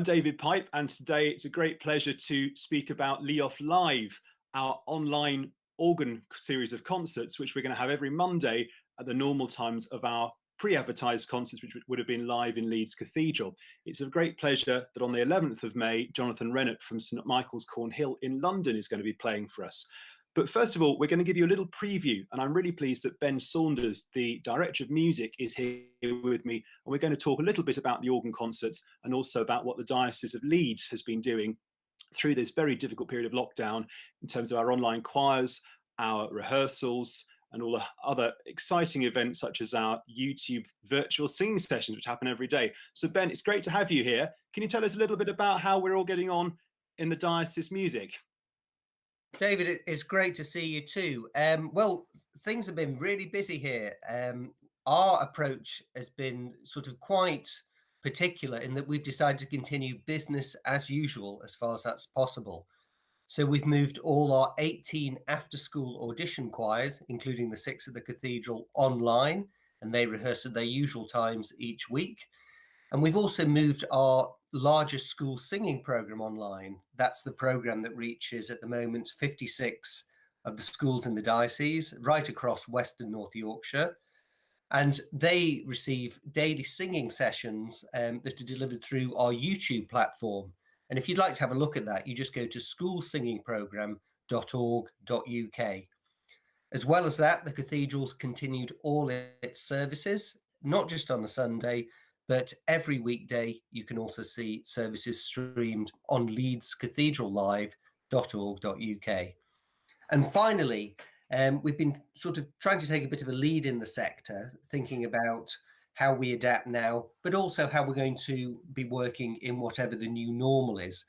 David Pipe, and today it's a great pleasure to speak about LIOF Live, our online organ series of concerts, which we're going to have every Monday at the normal times of our pre-advertised concerts, which would have been live in Leeds Cathedral. It's a great pleasure that on the 11th of May, Jonathan Rennert from St Michael's Cornhill in London is going to be playing for us. But first of all, we're going to give you a little preview, and I'm really pleased that Ben Saunders, the Director of Music, is here with me, and we're going to talk a little bit about the organ concerts and also about what the Diocese of Leeds has been doing through this very difficult period of lockdown in terms of our online choirs, our rehearsals, and all the other exciting events such as our YouTube virtual singing sessions, which happen every day. So Ben, it's great to have you here. Can you tell us a little bit about how we're all getting on in the Diocese music? David, it's great to see you too. Well, things have been really busy here. Our approach has been sort of quite particular in that we've decided to continue business as usual as far as that's possible. So we've moved all our 18 after-school audition choirs, including the 6 at the Cathedral, online, and they rehearse at their usual times each week. And we've also moved our largest school singing program online. That's the program that reaches at the moment 56 of the schools in the diocese, right across West and North Yorkshire. And they receive daily singing sessions that are delivered through our YouTube platform. And if you'd like to have a look at that, you just go to schoolsingingprogram.org.uk. As well as that, the Cathedral's continued all its services, not just on a Sunday, but every weekday. You can also see services streamed on leedscathedrallive.org.uk. And finally, we've been sort of trying to take a bit of a lead in the sector, thinking about how we adapt now, but also how we're going to be working in whatever the new normal is.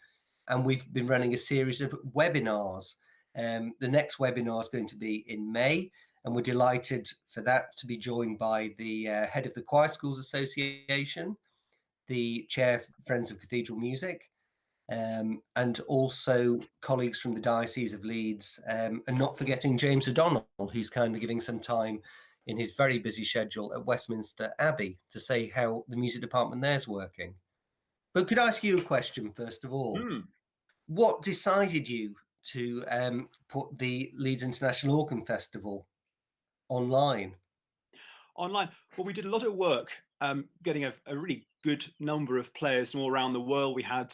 And we've been running a series of webinars. The next webinar is going to be in May, and we're delighted for that to be joined by the head of the Choir Schools Association, the chair of Friends of Cathedral Music, and also colleagues from the Diocese of Leeds, and not forgetting James O'Donnell, who's kindly giving some time in his very busy schedule at Westminster Abbey to say how the music department there's working. But could I ask you a question first of all? What decided you to put the Leeds International Organ Festival online? Well, we did a lot of work getting a really good number of players from all around the world. We had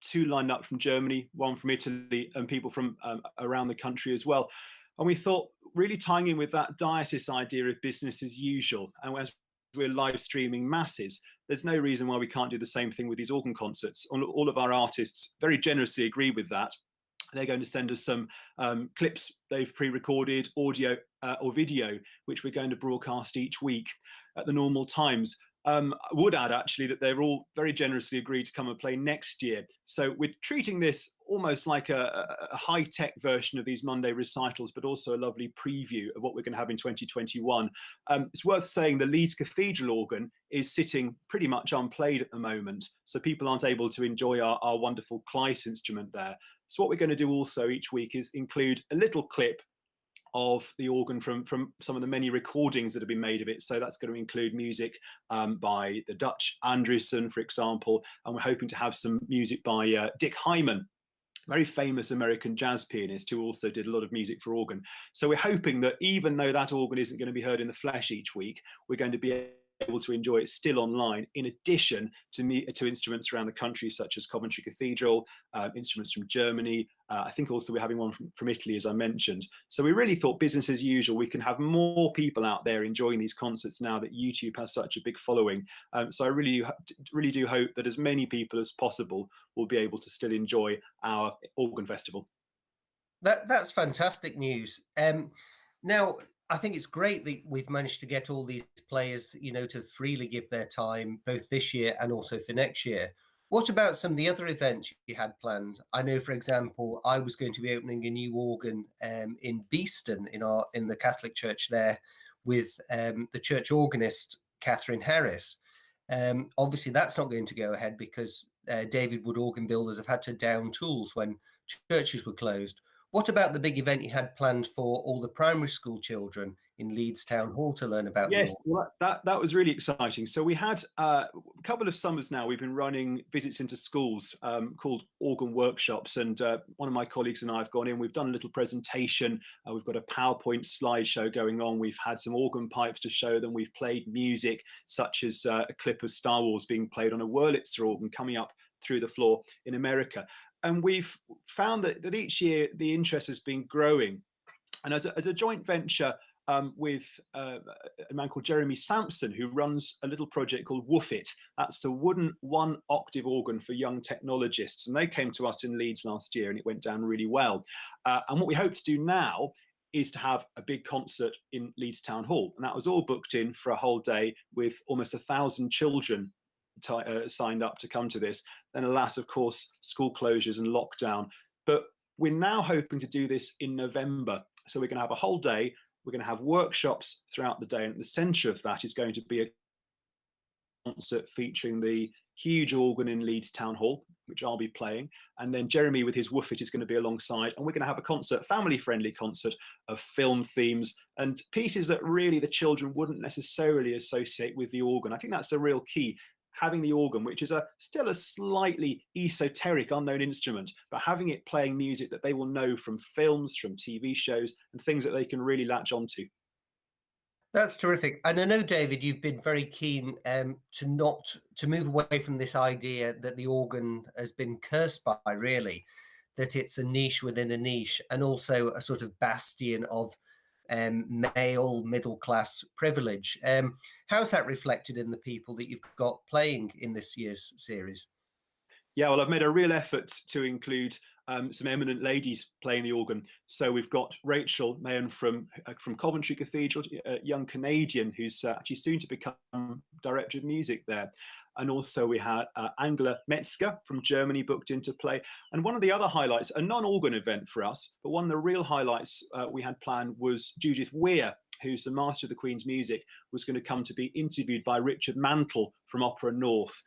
2 lined up from Germany, 1 from Italy, and people from around the country as well. And we thought, really tying in with that diocese idea of business as usual, and as we're live streaming masses, there's no reason why we can't do the same thing with these organ concerts. All of our artists very generously agree with that. They're going to send us some clips they've pre-recorded, audio or video, which we're going to broadcast each week at the normal times. I would add actually that they're all very generously agreed to come and play next year. So we're treating this almost like a high-tech version of these Monday recitals, but also a lovely preview of what we're going to have in 2021. It's worth saying the Leeds Cathedral organ is sitting pretty much unplayed at the moment, so people aren't able to enjoy our wonderful Clyce instrument there. So what we're going to do also each week is include a little clip of the organ from some of the many recordings that have been made of it. So that's going to include music by the Dutch Andriessen, for example, and we're hoping to have some music by Dick Hyman, very famous American jazz pianist who also did a lot of music for organ. So we're hoping that even though that organ isn't going to be heard in the flesh each week, we're going to be able to enjoy it still online, in addition to instruments around the country, such as Coventry Cathedral, instruments from Germany. I think also we're having one from Italy, as I mentioned. So we really thought business as usual. We can have more people out there enjoying these concerts now that YouTube has such a big following. So I really do hope that as many people as possible will be able to still enjoy our organ festival. That's fantastic news. Now, I think it's great that we've managed to get all these players, to freely give their time, both this year and also for next year. What about some of the other events you had planned? I know, for example, I was going to be opening a new organ in Beeston in the Catholic Church there with the church organist, Catherine Harris. Obviously, that's not going to go ahead because David Wood organ builders have had to down tools when churches were closed. What about the big event you had planned for all the primary school children in Leeds Town Hall to learn about the Yes, organ? well, that was really exciting. So we had a couple of summers now. We've been running visits into schools called organ workshops, and one of my colleagues and I have gone in. We've done a little presentation. We've got a PowerPoint slideshow going on. We've had some organ pipes to show them. We've played music, such as a clip of Star Wars being played on a Wurlitzer organ coming up through the floor in America. And we've found that each year the interest has been growing. And as a joint venture with a man called Jeremy Sampson, who runs a little project called Woof It. That's the wooden 1-octave organ for young technologists. And they came to us in Leeds last year, and it went down really well. And what we hope to do now is to have a big concert in Leeds Town Hall. And that was all booked in for a whole day with almost 1,000 children signed up to come to this. Then, alas, of course, school closures and lockdown. But we're now hoping to do this in November. So we're going to have a whole day. We're going to have workshops throughout the day. And at the centre of that is going to be a concert featuring the huge organ in Leeds Town Hall, which I'll be playing. And then Jeremy with his Woof It is going to be alongside. And we're going to have a concert, family-friendly concert of film themes and pieces that really the children wouldn't necessarily associate with the organ. I think that's the real key. Having the organ, which is still a slightly esoteric, unknown instrument, but having it playing music that they will know from films, from TV shows, and things that they can really latch onto. That's terrific. And I know, David, you've been very keen to move away from this idea that the organ has been cursed by, really, that it's a niche within a niche, and also a sort of bastion of male middle class privilege. How's that reflected in the people that you've got playing in this year's series? Yeah, well, I've made a real effort to include some eminent ladies playing the organ. So we've got Rachel Mahon from Coventry Cathedral, a young Canadian who's actually soon to become director of music there. And also we had Angela Metzger from Germany booked in to play. And one of the other highlights, a non-organ event for us, but one of the real highlights we had planned was Judith Weir, who's the master of the Queen's music, was going to come to be interviewed by Richard Mantle from Opera North.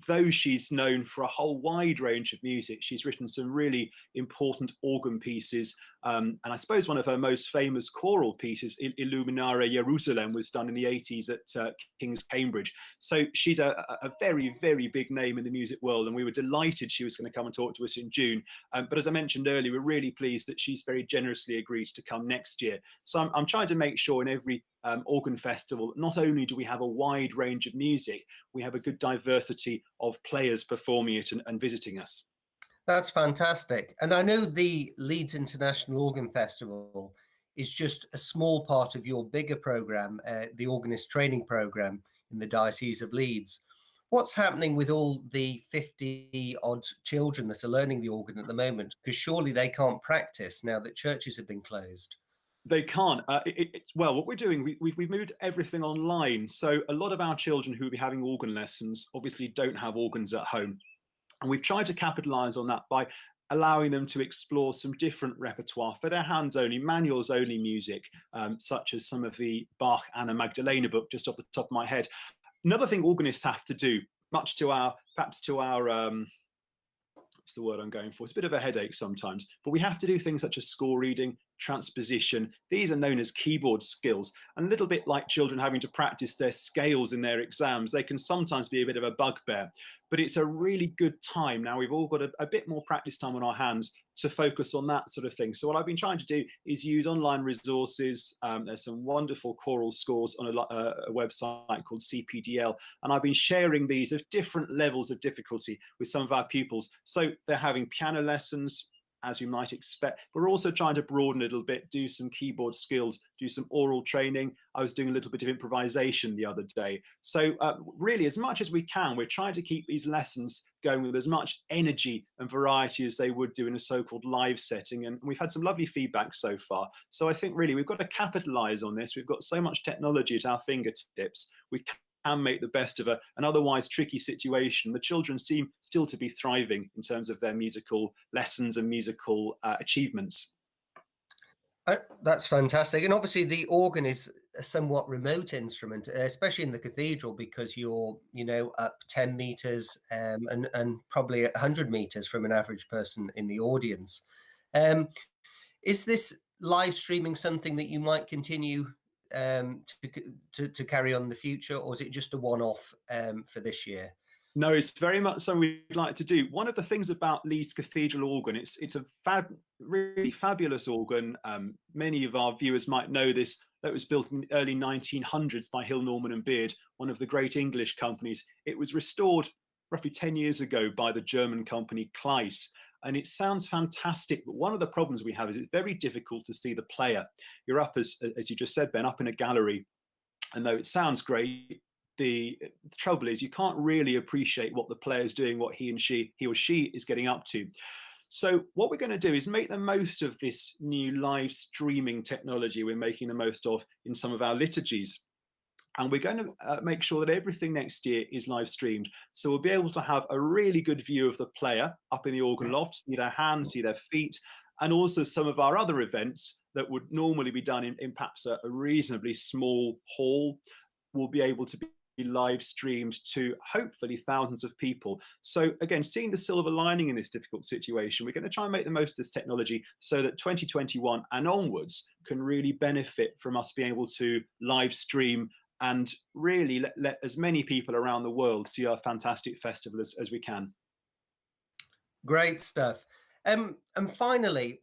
Though she's known for a whole wide range of music, she's written some really important organ pieces. And I suppose one of her most famous choral pieces, Illuminare Jerusalem, was done in the 80s at King's Cambridge. So she's a very, very big name in the music world. And we were delighted she was going to come and talk to us in June. But as I mentioned earlier, we're really pleased that she's very generously agreed to come next year. So I'm trying to make sure in every organ festival, not only do we have a wide range of music, we have a good diversity of players performing it and visiting us. That's fantastic. And I know the Leeds International Organ Festival is just a small part of your bigger program, the organist training program in the Diocese of Leeds. What's happening with all the 50 odd children that are learning the organ at the moment? Because surely they can't practice now that churches have been closed. They can't. Well, what we're doing, we've moved everything online. So a lot of our children who will be having organ lessons obviously don't have organs at home. And we've tried to capitalize on that by allowing them to explore some different repertoire for their hands only, manuals only music, such as some of the Bach Anna Magdalena book, just off the top of my head. Another thing organists have to do, much to our, perhaps to our, what's the word I'm going for? It's a bit of a headache sometimes, but we have to do things such as score reading, transposition. These are known as keyboard skills. And a little bit like children having to practice their scales in their exams, they can sometimes be a bit of a bugbear. But it's a really good time. Now we've all got a bit more practice time on our hands to focus on that sort of thing. So what I've been trying to do is use online resources. There's some wonderful choral scores on a website called CPDL. And I've been sharing these of different levels of difficulty with some of our pupils. So they're having piano lessons, as you might expect. We're also trying to broaden it a little bit, do some keyboard skills, do some oral training. I was doing a little bit of improvisation the other day. So really, as much as we can, we're trying to keep these lessons going with as much energy and variety as they would do in a so-called live setting. And we've had some lovely feedback so far. So I think really we've got to capitalize on this. We've got so much technology at our fingertips. We can make the best of an otherwise tricky situation. The children seem still to be thriving in terms of their musical lessons and musical achievements. That's fantastic. And obviously the organ is a somewhat remote instrument, especially in the cathedral, because you're, up 10 meters and probably 100 meters from an average person in the audience. Is this live streaming something that you might continue to carry on in the future, or is it just a one-off for this year? No, it's very much something we'd like to do. One of the things about Leeds Cathedral organ, it's a really fabulous organ. Many of our viewers might know this. That was built in the early 1900s by Hill, Norman and Beard, one of the great English companies. It was restored roughly 10 years ago by the German company Kleiss. And it sounds fantastic, but one of the problems we have is it's very difficult to see the player. You're up, as you just said, Ben, up in a gallery, and though it sounds great, the trouble is you can't really appreciate what the player's doing, what he or she is getting up to. So what we're going to do is make the most of this new live streaming technology we're making the most of in some of our liturgies. And we're going to make sure that everything next year is live streamed. So we'll be able to have a really good view of the player up in the organ loft, see their hands, see their feet, and also some of our other events that would normally be done in perhaps a reasonably small hall will be able to be live streamed to hopefully thousands of people. So again, seeing the silver lining in this difficult situation, we're going to try and make the most of this technology so that 2021 and onwards can really benefit from us being able to live stream and really let as many people around the world see our fantastic festival as we can. Great stuff. And finally,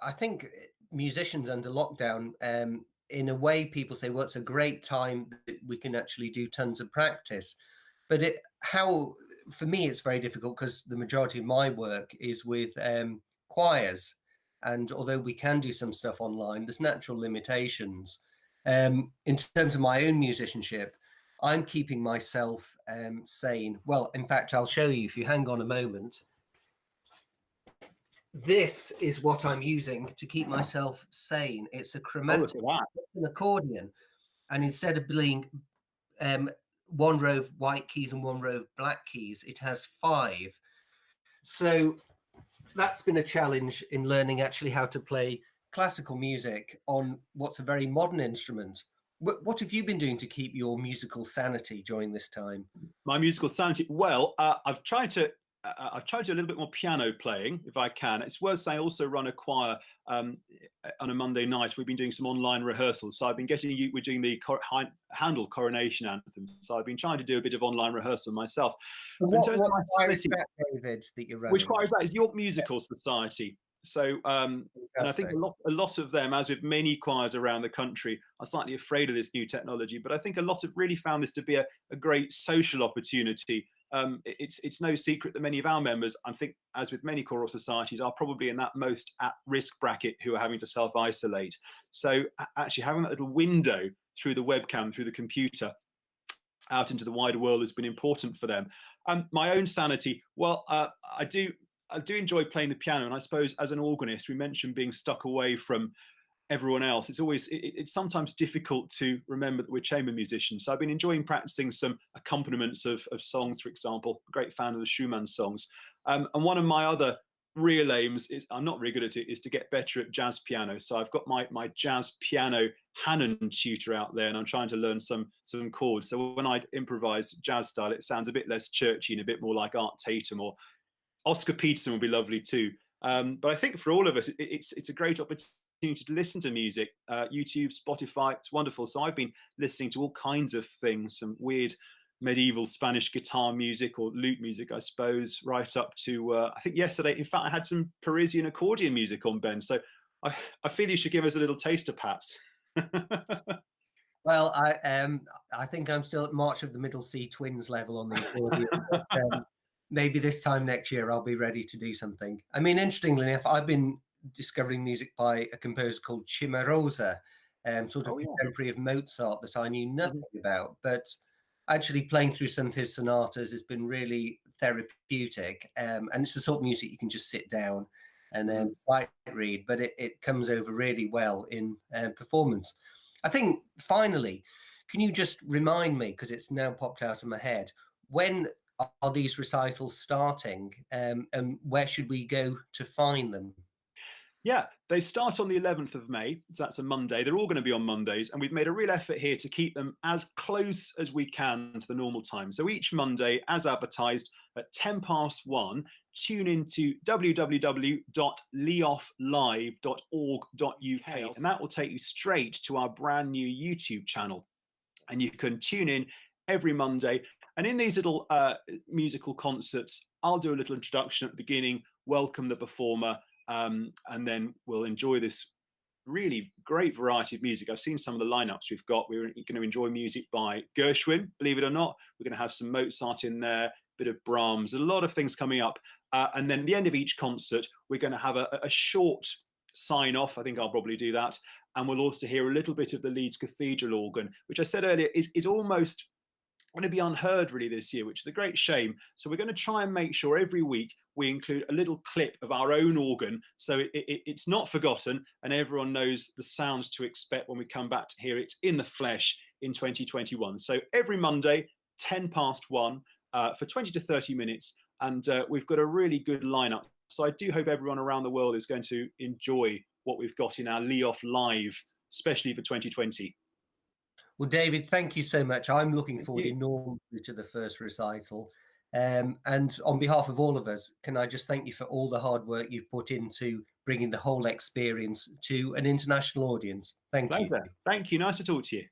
I think musicians under lockdown, in a way, people say, well, it's a great time that we can actually do tons of practice. But for me, it's very difficult because the majority of my work is with choirs. And although we can do some stuff online, there's natural limitations. In terms of my own musicianship, I'm keeping myself sane. Well, in fact, I'll show you if you hang on a moment. This is what I'm using to keep myself sane. It's a chromatic, an accordion. And instead of being one row of white keys and one row of black keys, it has 5. So that's been a challenge in learning actually how to play classical music on what's a very modern instrument. What have you been doing to keep your musical sanity during this time? My musical sanity? Well, I've tried to do a little bit more piano playing if I can. It's worth saying I also run a choir on a Monday night. We've been doing some online rehearsals. So I've been we're doing the Handel coronation anthem. So I've been trying to do a bit of online rehearsal myself. What choir is that, David, that you're running? Which choir is that? It's York Musical Society. So, and I think a lot of them, as with many choirs around the country, are slightly afraid of this new technology. But I think a lot have really found this to be a great social opportunity. It's no secret that many of our members, I think, as with many choral societies, are probably in that most at-risk bracket who are having to self-isolate. So actually having that little window through the webcam, through the computer, out into the wider world has been important for them. My own sanity, well, I do enjoy playing the piano, and I suppose as an organist, we mentioned being stuck away from everyone else. It's sometimes difficult to remember that we're chamber musicians. So I've been enjoying practicing some accompaniments of songs, for example. A great fan of the Schumann songs. And one of my other real aims is, I'm not really good at it, is to get better at jazz piano. So I've got my jazz piano Hanon tutor out there, and I'm trying to learn some chords. So when I improvise jazz style, it sounds a bit less churchy and a bit more like Art Tatum, or Oscar Peterson would be lovely too. But I think for all of us, it's a great opportunity to listen to music. YouTube, Spotify, it's wonderful. So I've been listening to all kinds of things, some weird medieval Spanish guitar music or lute music, I suppose, right up to, I think yesterday, in fact, I had some Parisian accordion music on, Ben. So I feel you should give us a little taster, perhaps. Well, I think I'm still at March of the Middle Sea Twins level on the accordion. But, maybe this time next year I'll be ready to do something. I mean, interestingly enough, I've been discovering music by a composer called Cimarosa, sort of contemporary of Mozart that I knew nothing about. But actually playing through some of his sonatas has been really therapeutic. And it's the sort of music you can just sit down and sight read, but it comes over really well in performance. I think, finally, can you just remind me, because it's now popped out of my head, when are these recitals starting, and where should we go to find them? Yeah, they start on the 11th of May, so that's a Monday. They're all going to be on Mondays, and we've made a real effort here to keep them as close as we can to the normal time. So each Monday, as advertised, at 1:10 tune into www.lioflive.org.uk, and that will take you straight to our brand new YouTube channel. And you can tune in every Monday. And in these little musical concerts, I'll do a little introduction at the beginning, welcome the performer, and then we'll enjoy this really great variety of music. I've seen some of the lineups we've got. We're going to enjoy music by Gershwin, believe it or not. We're going to have some Mozart in there, a bit of Brahms, a lot of things coming up. And then at the end of each concert, we're going to have a short sign off. I think I'll probably do that. And we'll also hear a little bit of the Leeds Cathedral organ, which I said earlier is almost going to be unheard really this year, which is a great shame. So we're going to try and make sure every week we include a little clip of our own organ, so it's not forgotten and everyone knows the sound to expect when we come back to hear it in the flesh in 2021. So every Monday, 1:10 for 20 to 30 minutes, and we've got a really good lineup. So I do hope everyone around the world is going to enjoy what we've got in our LIOF Live, especially for 2020. Well, David, thank you so much. I'm looking forward enormously to the first recital. And on behalf of all of us, can I just thank you for all the hard work you've put into bringing the whole experience to an international audience? Thank you. Thank you. Nice to talk to you.